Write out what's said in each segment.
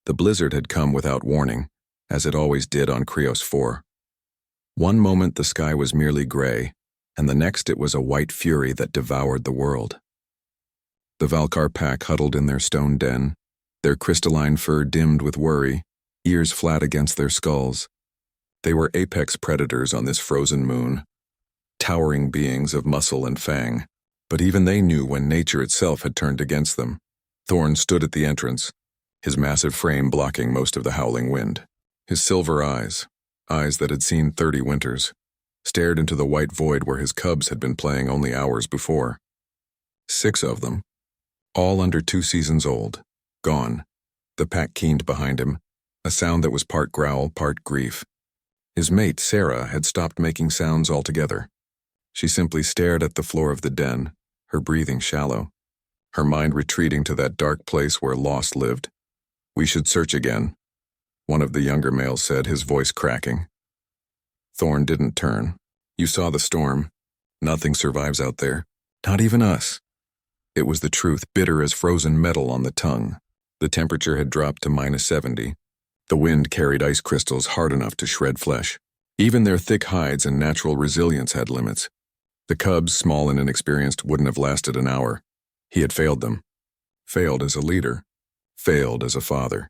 The blizzard had come without warning, as it always did on Krios 4. One moment the sky was merely gray, and the next it was a white fury that devoured the world. The Valkar pack huddled in their stone den, their crystalline fur dimmed with worry, ears flat against their skulls. They were apex predators on this frozen moon, towering beings of muscle and fang, but even they knew when nature itself had turned against them. Thorn stood at the entrance, his massive frame blocking most of the howling wind. His silver eyes that had seen 30 winters, stared into the white void where his cubs had been playing only hours before. 6 of them, all under 2 seasons old, gone. The pack keened behind him, a sound that was part growl, part grief. His mate, Sarah, had stopped making sounds altogether. She simply stared at the floor of the den, her breathing shallow, her mind retreating to that dark place where loss lived. "We should search again," one of the younger males said, his voice cracking. Thorn didn't turn. "You saw the storm. Nothing survives out there. Not even us." It was the truth, bitter as frozen metal on the tongue. The temperature had dropped to -70. The wind carried ice crystals hard enough to shred flesh. Even their thick hides and natural resilience had limits. The cubs, small and inexperienced, wouldn't have lasted an hour. He had failed them. Failed as a leader. Failed as a father.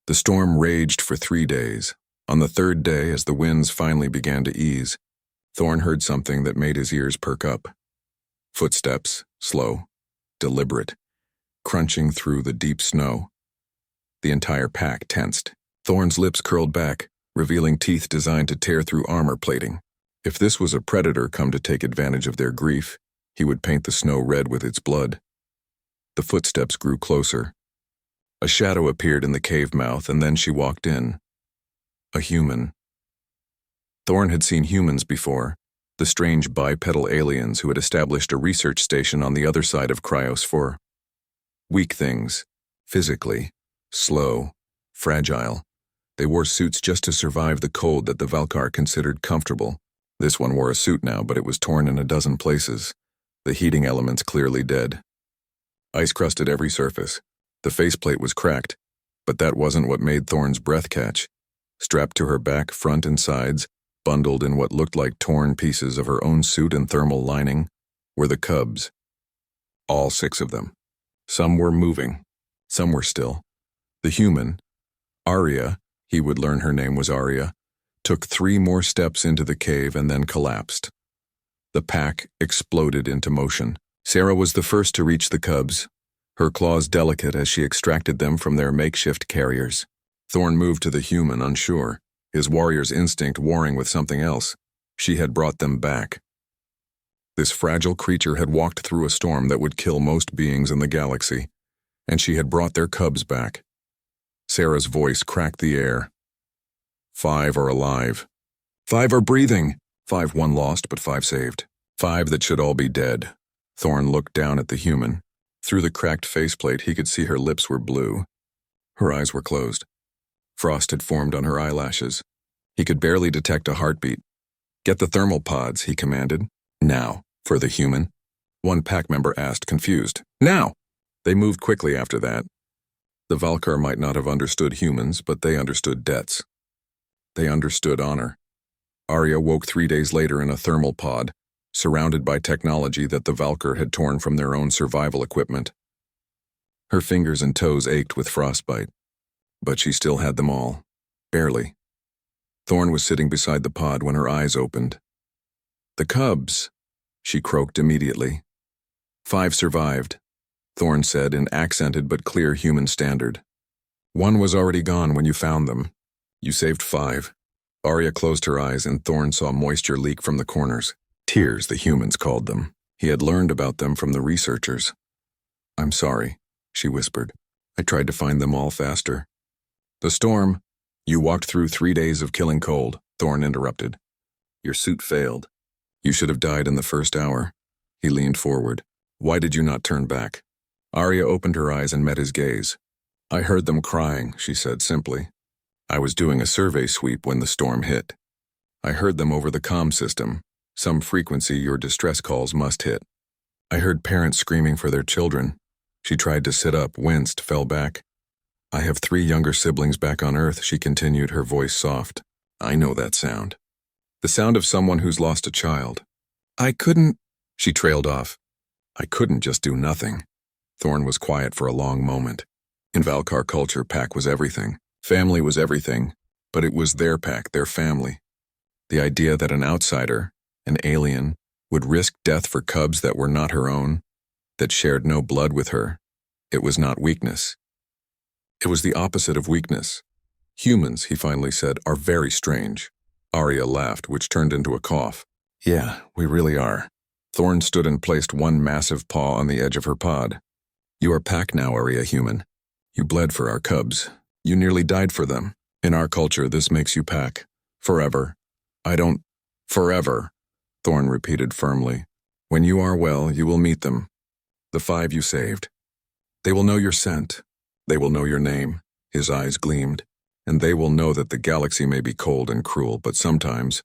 The storm raged for 3 days. On the 3rd day, as the winds finally began to ease, Thorn heard something that made his ears perk up. Footsteps, slow, deliberate, crunching through the deep snow. The entire pack tensed. Thorn's lips curled back, revealing teeth designed to tear through armor plating. If this was a predator come to take advantage of their grief, he would paint the snow red with its blood. The footsteps grew closer. A shadow appeared in the cave mouth, and then she walked in. A human. Thorn had seen humans before, the strange bipedal aliens who had established a research station on the other side of Krios 4. Weak things, physically, slow, fragile. They wore suits just to survive the cold that the Valkar considered comfortable. This one wore a suit now, but it was torn in a dozen places, the heating elements clearly dead. Ice crusted every surface. The faceplate was cracked, but that wasn't what made Thorn's breath catch. Strapped to her back, front and sides, bundled in what looked like torn pieces of her own suit and thermal lining, were the cubs. All 6 of them. Some were moving. Some were still. The human, Arya, he would learn her name was Arya, took 3 more steps into the cave and then collapsed. The pack exploded into motion. Sarah was the first to reach the cubs, her claws delicate as she extracted them from their makeshift carriers. Thorn moved to the human, unsure, his warrior's instinct warring with something else. She had brought them back. This fragile creature had walked through a storm that would kill most beings in the galaxy, and she had brought their cubs back. Sarah's voice cracked the air. 5 are alive. 5 are breathing. 5 1 lost, but 5 saved. 5 that should all be dead. Thorn looked down at the human. Through the cracked faceplate, he could see her lips were blue. Her eyes were closed. Frost had formed on her eyelashes. He could barely detect a heartbeat. "Get the thermal pods," he commanded. "Now, for the human." One pack member asked, confused. "Now!" They moved quickly after that. The Valkar might not have understood humans, but they understood debts. They understood honor. Arya woke 3 days later in a thermal pod, surrounded by technology that the Valkar had torn from their own survival equipment. Her fingers and toes ached with frostbite, but she still had them all. Barely. Thorn was sitting beside the pod when her eyes opened. "The cubs," she croaked immediately. 5 survived, Thorn said in accented but clear human standard. "1 was already gone when you found them. You saved 5. Arya closed her eyes and Thorn saw moisture leak from the corners. Tears, the humans called them. He had learned about them from the researchers. "I'm sorry," she whispered. "I tried to find them all faster." "The storm. You walked through 3 days of killing cold," Thorn interrupted. "Your suit failed. You should have died in the first hour." He leaned forward. "Why did you not turn back?" Arya opened her eyes and met his gaze. "I heard them crying," she said simply. "I was doing a survey sweep when the storm hit. I heard them over the comm system, some frequency your distress calls must hit. I heard parents screaming for their children." She tried to sit up, winced, fell back. I have 3 younger siblings back on Earth, she continued, her voice soft. I know that sound. The sound of someone who's lost a child. I couldn't, she trailed off. I couldn't just do nothing. Thorn was quiet for a long moment. In Valkar culture, pack was everything. Family was everything, but it was their pack, their family. The idea that an outsider, an alien, would risk death for cubs that were not her own, that shared no blood with her, it was not weakness. It was the opposite of weakness. Humans, he finally said, are very strange. Arya laughed, which turned into a cough. Yeah, we really are. Thorn stood and placed one massive paw on the edge of her pod. You are pack now, Arya human. You bled for our cubs. You nearly died for them. In our culture, this makes you pack. Forever. I don't... Forever, Thorn repeated firmly. When you are well, you will meet them. The 5 you saved. They will know your scent. They will know your name. His eyes gleamed. And they will know that the galaxy may be cold and cruel, but sometimes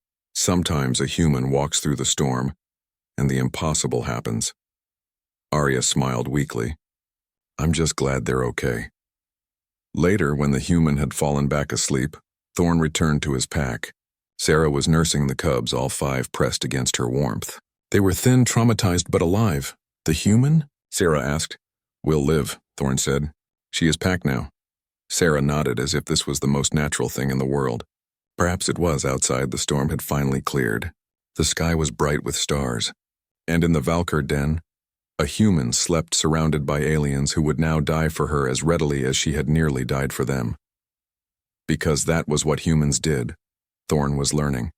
a human walks through the storm, and the impossible happens. Arya smiled weakly. I'm just glad they're okay. Later, when the human had fallen back asleep, Thorn returned to his pack. Sarah was nursing the cubs, all 5 pressed against her warmth. They were thin, traumatized, but alive. The human? Sarah asked. We'll live, Thorn said. She is packed now. Sarah nodded as if this was the most natural thing in the world. Perhaps it was. Outside, the storm had finally cleared. The sky was bright with stars. And in the Valkyr den, a human slept surrounded by aliens who would now die for her as readily as she had nearly died for them. Because that was what humans did, Thorn was learning.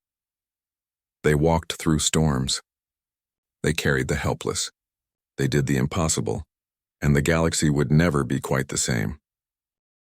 They walked through storms. They carried the helpless. They did the impossible. And the galaxy would never be quite the same.